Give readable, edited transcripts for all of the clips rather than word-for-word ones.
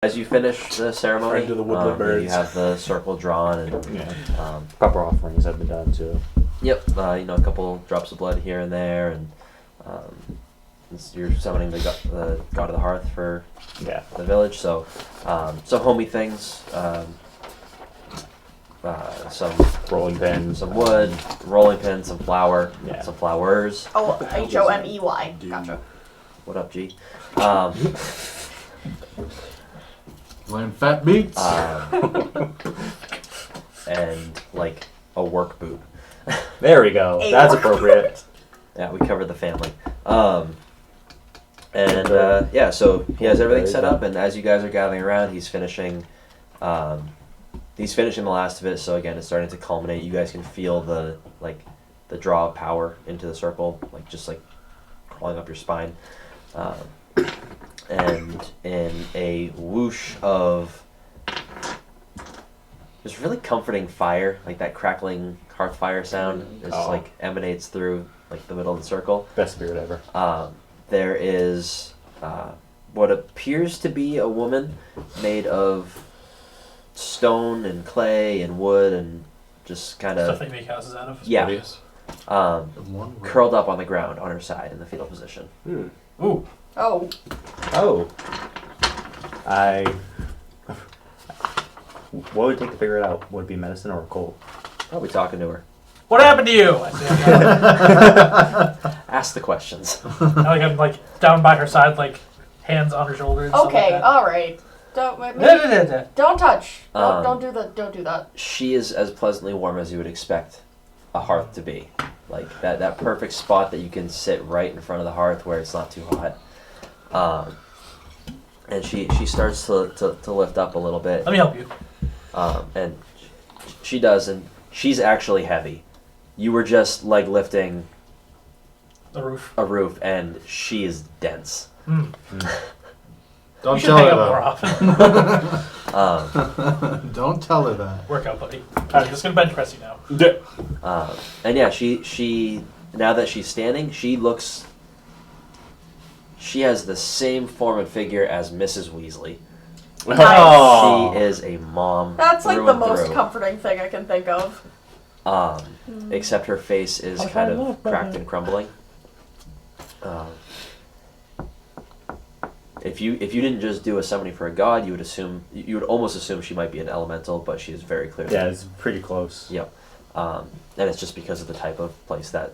as you finish the ceremony, Into the woodland birds. you have the circle drawn, and proper offerings have been done too. Yep, a couple drops of blood here and there, and you're summoning the god of the hearth for the village. So, some homey things, some rolling pins, some wood, rolling pins, some flour, some flowers. Oh, Homey. Gotcha. What up, G? Lamb fat beats. And like a work boot. There we go. That's appropriate. Yeah, we covered the family. So he has everything set up, and as you guys are gathering around, he's finishing the last of it. So again, it's starting to culminate. You guys can feel the draw of power into the circle, just crawling up your spine. And in a whoosh of just really comforting fire, that crackling hearth fire sound is emanates through the middle of the circle. Best spirit ever. There is what appears to be a woman made of stone and clay and wood and just kind of stuff they make houses out of. Yeah. Curled up on the ground on her side in the fetal position. Ooh. Oh. What would it take to figure it out? Would it be medicine or a cold? Probably talking to her. What happened to you? Ask the questions. I'm down by her side, hands on her shoulders. Okay, all right. Don't touch. Don't do that. She is as pleasantly warm as you would expect a hearth to be. That perfect spot that you can sit right in front of the hearth where it's not too hot. And she starts to lift up a little bit. Let me help you. And she does, and she's actually heavy. You were just lifting a roof, and she is dense. Don't you tell hang her up more often. Don't tell her that. Workout, buddy. I'm just gonna bench press you now. And yeah, she now that she's standing, she has the same form and figure as Mrs. Weasley. Nice. She is a mom. That's through the and most through. Comforting thing I can think of. Except her face is kind of cracked and crumbling. If you didn't just do a summoning for a god, you would almost assume she might be an elemental, but she is very clearly. Yeah, it's pretty close. Yep. And it's just because of the type of place that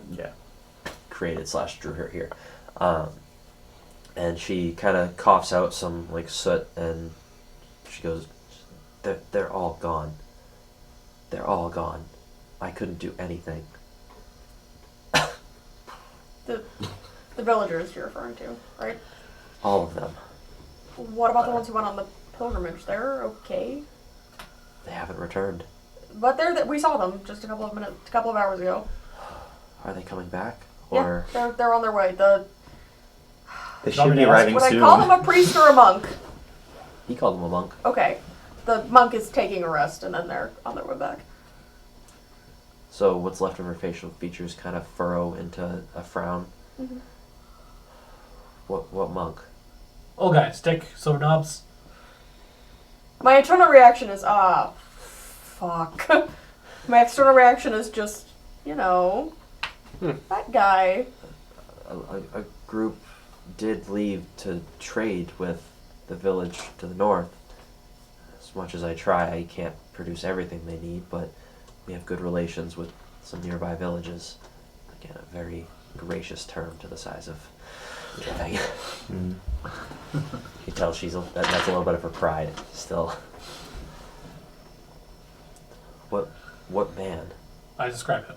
created / drew her here. And she kind of coughs out some soot, and she goes, "They're all gone. They're all gone. I couldn't do anything." The villagers you're referring to, right? All of them. What about the ones who went on the pilgrimage? They're okay. They haven't returned. But we saw them just a couple of hours ago. Are they coming back? Or yeah, they're on their way. They should be arriving would soon. I call them a priest or a monk? He called them a monk. Okay. The monk is taking a rest, and then they're on their way back. So what's left of her facial features kind of furrow into a frown. Mm-hmm. What monk? Old guy, stick, silver knobs. My internal reaction is, fuck. My external reaction is just, that guy. A group did leave to trade with the village to the north. As much as I try, I can't produce everything they need, but we have good relations with some nearby villages. Again, a very gracious term to the size of living. You tell that's a little bit of her pride still. What man? I describe him.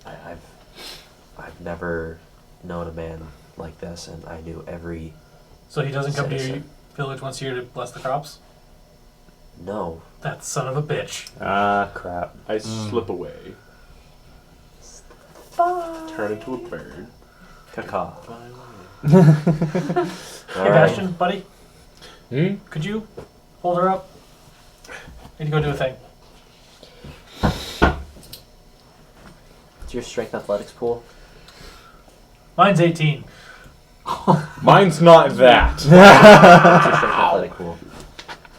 I've never known a man like this, and I knew every. So he doesn't come to your citizen. village once a year to bless the crops? No. That son of a bitch. Ah, crap. I slip away. Bye. Turn into a bird. Caca. Hey, Bastion, buddy. Could you hold her up? Need to go do a thing. What's your strength athletics pool? Mine's 18. Mine's not that. What's your strength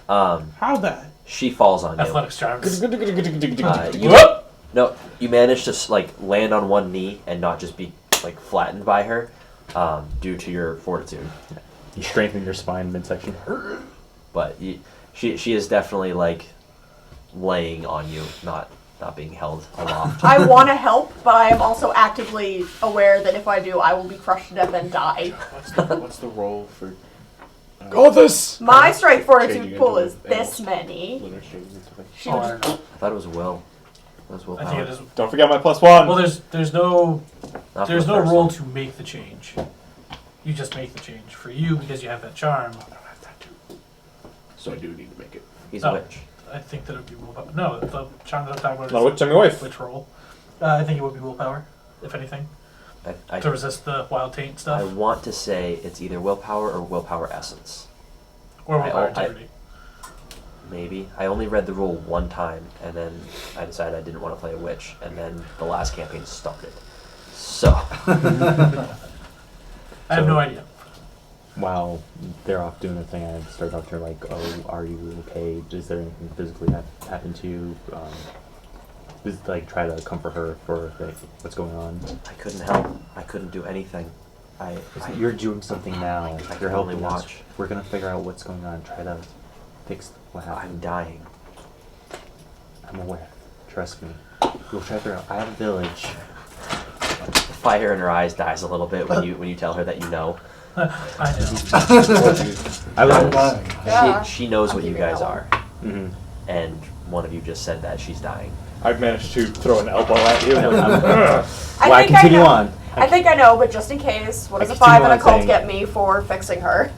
How that? She falls on you. Athletics charms. You manage to like land on one knee and not just be like flattened by her, due to your fortitude. You strengthen your spine midsection. But she is definitely like laying on you, not being held aloft. I want to help, but I am also actively aware that if I do, I will be crushed to death and die. What's the roll for? Go this! My strength fortitude Changing pool into is this many. Lunar shades and stuff like that. She Oh, I would don't know. I thought it was will. That was I willpower. think it is. Don't forget my +1. Well, there's no Not for there's the no first rule one. to make the change. You just make the change for you because you have that charm. I don't have that too. So I do need to make it. He's Oh. a witch. I think that it would be willpower. No, the charm that I'm talking about Not a witch, I'm your wife. witch roll. I think it would be willpower, if anything, I to resist the wild taint I stuff want to say it's either willpower or willpower essence. or willpower I- integrity. Maybe. I only read the rule one time, and then I decided I didn't want to play a witch, and then the last campaign started. So, I have no idea. While they're off doing their thing, I start talking to her like, "Oh, are you okay? Is there anything physically happened to you?" Just like try to comfort her for like, what's going on. I couldn't help. I couldn't do anything. You're doing something now. I can You're only helping us. watch. We're gonna figure out what's going on. Try to fix what I'm happened. dying. I'm aware. Trust me. We'll try to figure out. I have a village. The fire in her eyes dies a little bit when you tell her that you know. I know. I I'm was. dying. Yeah. She knows I'm what you keeping guys that are, Mhm. and one of you just said that she's dying. I've managed to throw an elbow at you. Why continue know. on? I think I know, but just in case, what I does a continue 5 and a on cult saying- get me for fixing her?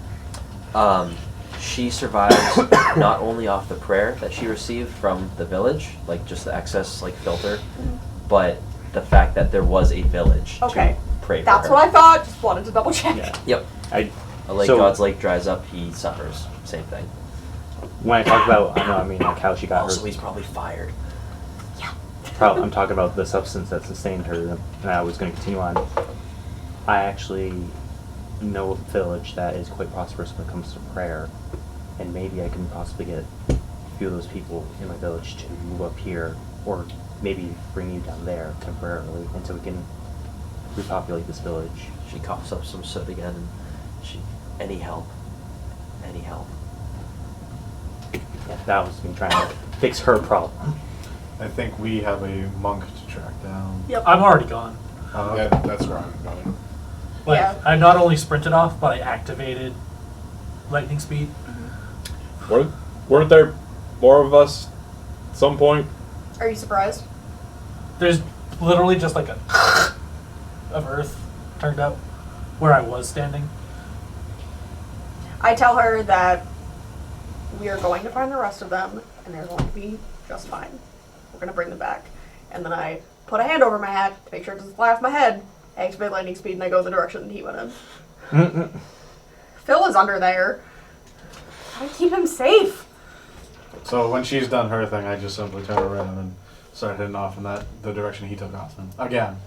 She survives not only off the prayer that she received from the village, like just the excess like filter, but the fact that there was a village Okay. to pray That's for her. what I thought. Just wanted to double check. Yeah. Yep. I. A lake So- God's lake dries up, he suffers. Same thing. When I talk about, I mean, like how she got Also, her. he's probably fired. I'm talking about the substance that sustained her, and I was going to continue on. I actually know a village that is quite prosperous when it comes to prayer, and maybe I can possibly get a few of those people in my village to move up here, or maybe bring you down there temporarily until we can repopulate this village. She coughs up some soot again, and any help. Yeah, that was me trying to fix her problem. I think we have a monk to track down. Yep. I'm already gone. Yeah, that's where I'm going. Like, Yeah. I not only sprinted off, but I activated lightning speed. Weren't there more of us at some point? Are you surprised? There's literally just like a of earth turned up where I was standing. I tell her that we are going to find the rest of them, and they're going to be just fine. We're going to bring them back. And then I put a hand over my hat to make sure it doesn't fly off my head. I activate lightning speed, and I go the direction that he went in. Phil is under there. Gotta keep him safe. So when she's done her thing, I just simply turn around and start heading off in the direction he took off in. Again.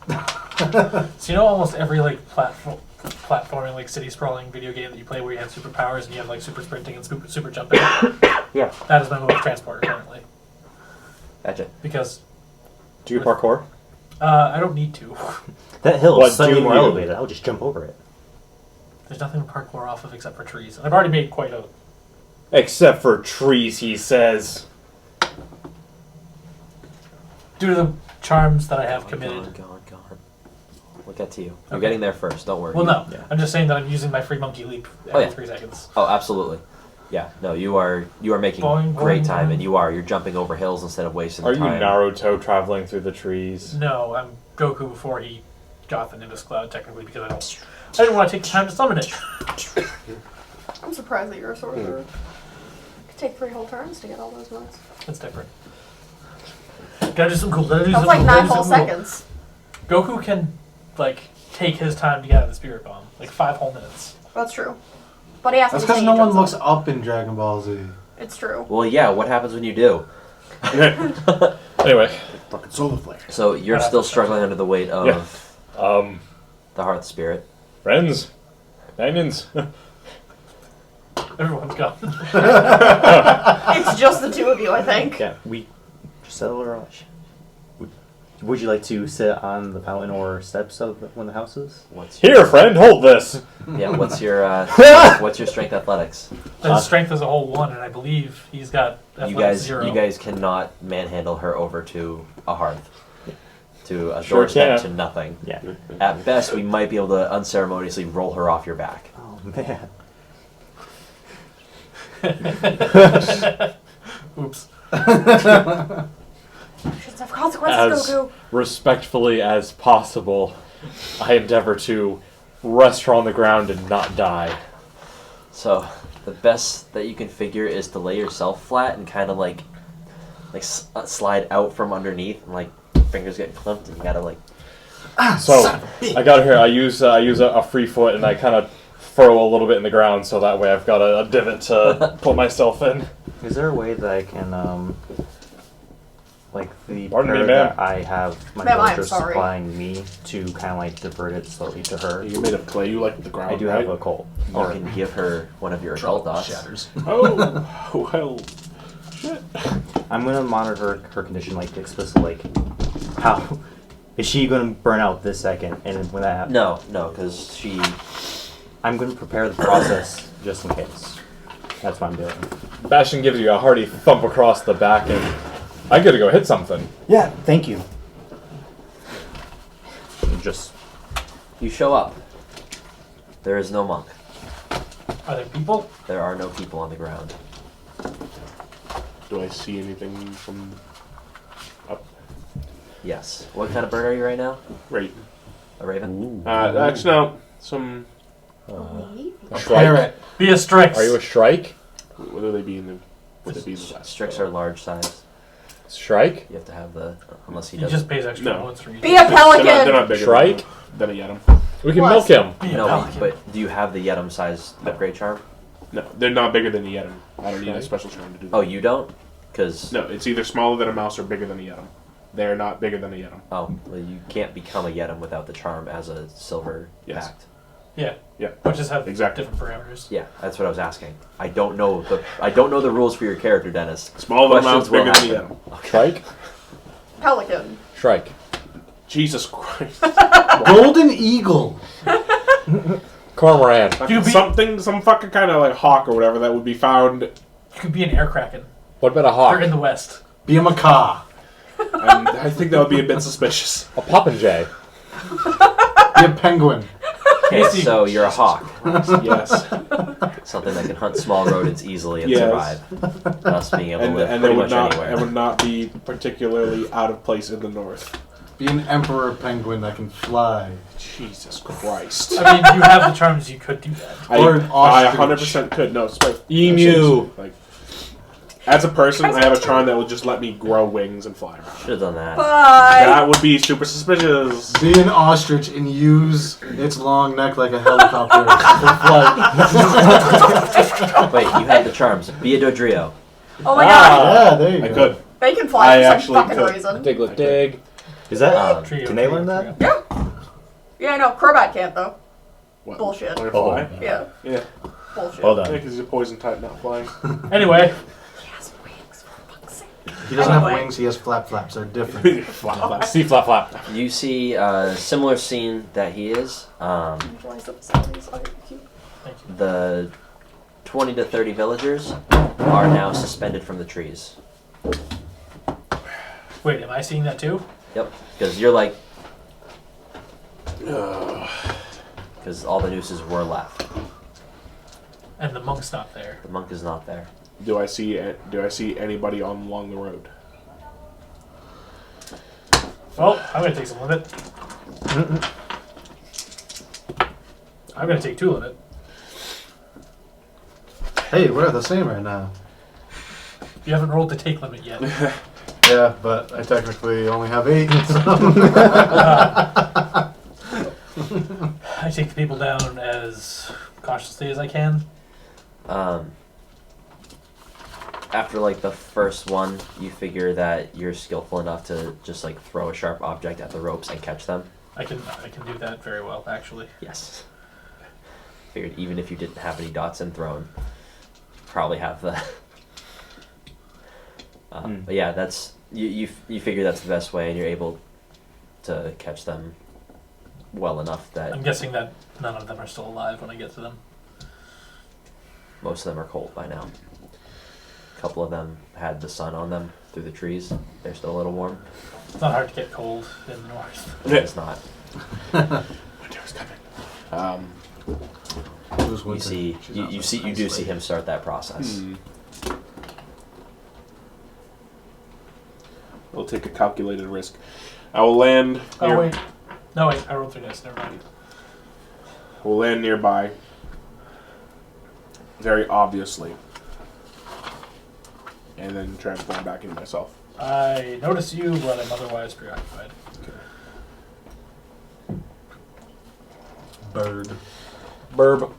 So you know almost every like platforming like city sprawling video game that you play where you have superpowers and you have like super sprinting and super jumping. Yeah. That is my mode of transporter currently Gotcha. because Do you parkour? I don't need to. That hill What is slightly do more you- elevated. I'll just jump over it. There's nothing to parkour off of except for trees. And I've already made quite a. Except for trees, he says. Due to the charms that I have committed. Gone. We'll get to you. We're getting there first. Don't worry. Well, no. Yeah. I'm just saying that I'm using my free monkey leap every yeah. 3 seconds. Oh, absolutely. Yeah. No, you are making Boing, great boing, time, boing. and you're jumping over hills instead of wasting Are you time. Naruto traveling through the trees? No, I'm Goku before he got the Nimbus Cloud, technically, because I didn't want to take the time to summon it. I'm surprised that you're a sorcerer. It could take 3 whole turns to get all those mods. That's different. Gotta do some cool. Gotta do That's some like cool, 9 gotta do whole some cool. seconds. Goku can, like, take his time to get out of the Spirit Bomb. Like 5 whole minutes. That's true. But he has That's to because say no he one jumps looks up. up in Dragon Ball Z. It's true. Well, yeah. What happens when you do? Anyway, Fucking solar flare. So you're still struggling under the weight of Yeah. the Hearth Spirit. Friends, companions. Everyone's gone. It's just the two of you, I think. Yeah, we just settled our rush. Would you like to sit on the fountain or steps of one of the houses? What's Here, friend, hold this. Yeah, what's your strength athletics? His strength as a whole 1, and I believe he's got athletics 0. You guys cannot manhandle her over to a hearth. To a Sure doorstep can. to nothing. Yeah. At best, we might be able to unceremoniously roll her off your back. Oh man. Oops. Actions have consequences, As Goku. respectfully as possible, I endeavor to rest her on the ground and not die. So, the best that you can figure is to lay yourself flat and kind of like slide out from underneath, and like fingers get clumped, and you gotta like. So I got her here. I use a free foot, and I kind of furrow a little bit in the ground, so that way I've got a divot to put myself in. Is there a way that I can, like the Pardon me, prayer ma'am. that I have my Ma'am, I am villagers sorry. supplying me to kind of like divert it slowly to her? You're made of clay. You like the ground, I do right? have a colt. You Or can give her one of your occult dots. Shatters. Oh, well. I'm gonna monitor her condition, like explicitly, like how is she gonna burn out this second? And when that happens, No, because she. I'm gonna prepare the process just in case. That's what I'm doing. Bastion gives you a hearty thump across the back, and I gotta go hit something. Yeah, thank you. Just You show up. There is no monk. Are there people? There are no people on the ground. Do I see anything from up? Yes. What kind of bird are you right now? Right. A raven? Actually, no. Some. A shrike? Be a Strix. Are you a shrike? What do they be in the? Would they be in the last? Strix are large size. Shrike? You have to have the. Unless he He doesn't. just pays extra No. once for each. Be a pelican. They're not bigger Shrike? than a Yetum. We can Plus. milk him. Be a No, pelican. but do you have the Yetum size upgrade charm? No, they're not bigger than a Yetum. I don't need a Shrike? special charm to do that. Oh, you don't? Because. No, it's either smaller than a mouse or bigger than a Yetum. They're not bigger than a Yetum. Oh, well, you can't become a Yetum without the charm as a silver Yes. pact. Yeah. Yeah. Which just have Exactly. different parameters. Yeah, that's what I was asking. I don't know the rules for your character, Dennis. Smaller than a mouse, Questions will bigger than a happen. Yetum. Shrike? Pelican. Shrike. Jesus Christ. Golden eagle. Cormoran. You be- Some fucking kind of like hawk or whatever that would be found. You could be an air kraken. What about a They're in hawk? the west. Be a macaw. And I think that would be a bit suspicious. A popinjay. Be a penguin. Okay, Casey. so you're a hawk. Yes. Something that can hunt small rodents easily and Yes. survive. Thus being able to live And pretty it would much not anywhere. it would not be particularly out of place in the north. Be an emperor penguin that can fly. Jesus Christ. I mean, you have the charms, you could do that. Or an I ostrich. 100% could. No, it's like Emu. Like, as a person, I have a charm that would just let me grow wings and fly around. Should have done that. Bye. That would be super suspicious. Be an ostrich and use its long neck like a helicopter for flight. Wait, you had the charms. Be a Dodrio. Oh my god. Yeah, there you I go. could. They can fly I for some actually fucking could. reason. Diglett dig. Is that? Trio, can they trio, learn that? trio. Yeah, no, Crobat can't though. What? Bullshit. Learn to Oh. fly? Yeah, Yeah. bullshit. Well Yeah, done. because he's a poison type, not flying. Anyway, He has wings, for fuck's sake. He doesn't have Anyway. wings, he has flaps. They're different. Flap, flap. See flap flap. You see a similar scene that he is. Visualize the facilities. Okay, cute. thank you. The 20 to 30 villagers are now suspended from the trees. Wait, am I seeing that too? Yep, because you're like... Because all the nooses were left. And the monk's not there. The monk is not there. Do I see anybody along the road? Well, I'm gonna take some limit. I'm gonna take 2 limit. Hey, we're the same right now. You haven't rolled to take limit yet. Yeah, but I technically only have 8. So. I take the people down as cautiously as I can. After like the first one, you figure that you're skillful enough to just like throw a sharp object at the ropes and catch them. I can do that very well, actually. Yes. Figured even if you didn't have any dots and thrown. probably have the. But yeah, that's you figure that's the best way, and you're able to catch them well enough that I'm guessing that none of them are still alive when I get to them. most of them are cold by now. A couple of them had the sun on them through the trees. They're still a little warm. It's not hard to get cold in the north. It's not. Winter is coming. It was You winter. see, She's you, not you so see, you do nice see lady. him start that process. We'll take a calculated risk. I will land. Oh wait, no wait, I rolled 3 dice. Never mind. We'll land nearby. Very obviously. And then transform back into myself. I notice you, but I'm otherwise preoccupied. Bird. Burb.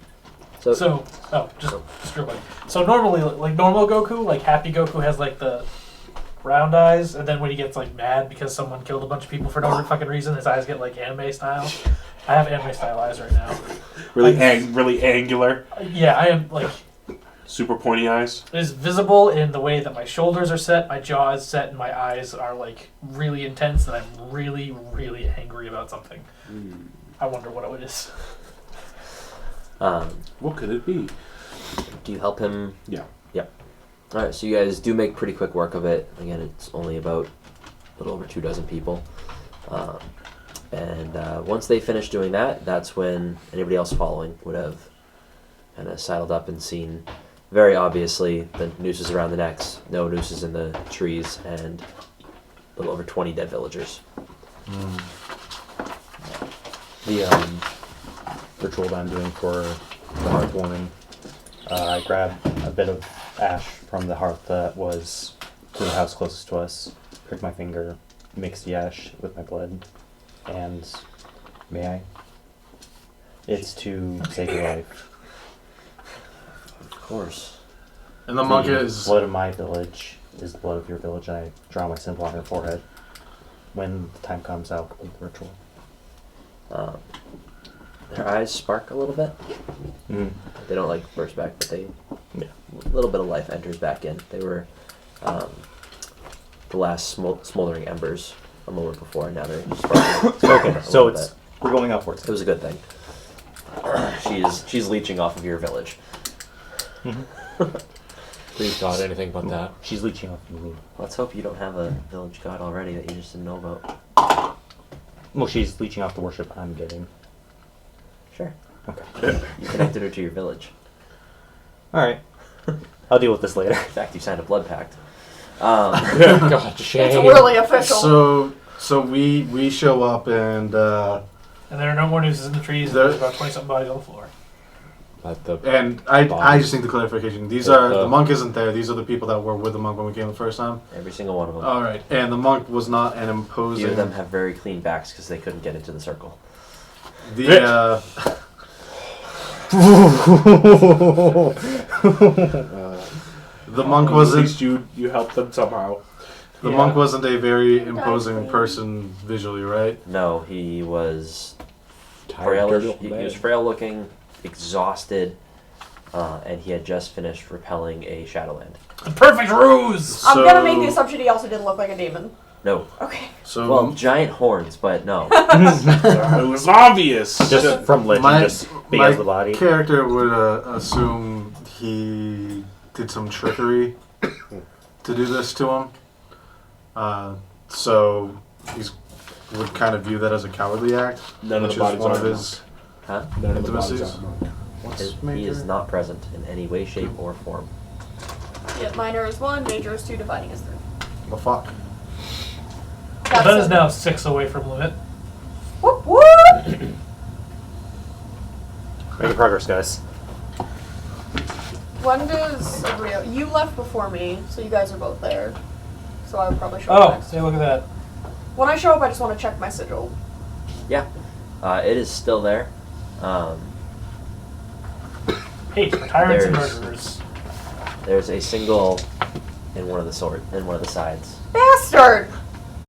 Just real quick. So normally, like normal Goku, like Happy Goku has like the round eyes, and then when he gets like mad because someone killed a bunch of people for no fucking reason, his eyes get like anime style. I have anime style eyes right now. Really, really angular. Yeah, I am like Super pointy eyes. it is visible in the way that my shoulders are set, my jaw is set, and my eyes are like really intense, and I'm really, really angry about something. I wonder what it is. What could it be? Do you help him? Yeah. Yep. All right, so you guys do make pretty quick work of it. Again, it's only about a little over 24 people. And once they finish doing that, that's when anybody else following would have kind of saddled up and seen very obviously the nooses around the necks, no nooses in the trees, and a little over 20 dead villagers. The ritual that I'm doing for the hearthwarming, I grab a bit of ash from the hearth that was to the house closest to us, prick my finger, mix the ash with my blood, and may I? It's to save your life. Of course. And the monk The is. blood of my village is the blood of your village, and I draw my symbol on her forehead. When the time comes, I'll complete the ritual. Their eyes spark a little bit. They don't like burst back, but they a little bit of life enters back in. They were the last smoldering embers a moment before, and now they're sparking. Okay, so we're going upwards. It was a good thing. She's leeching off of your village. Please God, anything but that. She's leeching off me. Let's hope you don't have a village god already that you just didn't know about. Well, she's leeching off the worship I'm getting. Sure. Okay. You connected her to your village. Alright. I'll deal with this later. In fact, you signed a blood pact. God, shame. It's really official. So we show up and And there are no more nooses in the trees, and there's about 20-something bodies on the floor. But the I just think the clarification. These are the monk isn't there. These are the people that were with the monk when we came the first time. Every single one of them. All right, and the monk was not an A imposing. few of them have very clean backs because they couldn't get into the circle. The the monk At wasn't. least you helped them somehow. The monk wasn't a very imposing person visually, right? No, he was tired, dirty frailish. old He man. was frail looking, exhausted, and he had just finished repelling a Shadowland. The perfect ruse! I'm gonna make the assumption he also didn't look like a demon. No. Okay. So Well, giant horns, but no. It was obvious. Just from legend, my, just big my as the body. character would assume he did some trickery to do this to him. So he's would kind of view that as a cowardly act. None of which the is bodies one are of his Huh? None of the bodies intimacies. are. What's He is not present in any way, shape, or form. Yep, minor is 1, major is 2, dividing is 3. the fuck. Well, Ben is now 6 away from limit. Whoop whoop! Making progress, guys. When does you left before me, so you guys are both there. So I would probably show up Oh, next. hey, look at that. When I show up, I just want to check my sigil. Yeah. It is still there. Hate for tyrants and There's- murderers. There's a single in one of the sides. Bastard!